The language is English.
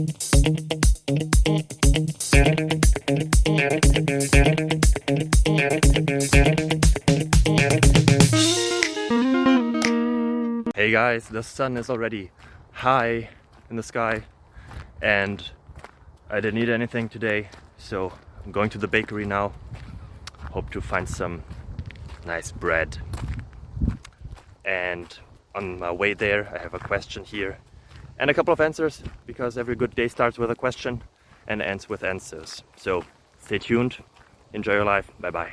Hey guys, the sun is already high in the sky and I didn't eat anything today, so I'm going to the bakery now. Hope to find some nice bread. And on my way there I have a question here and a couple of answers, because every good day starts with a question and ends with answers. So stay tuned, enjoy your life, bye bye.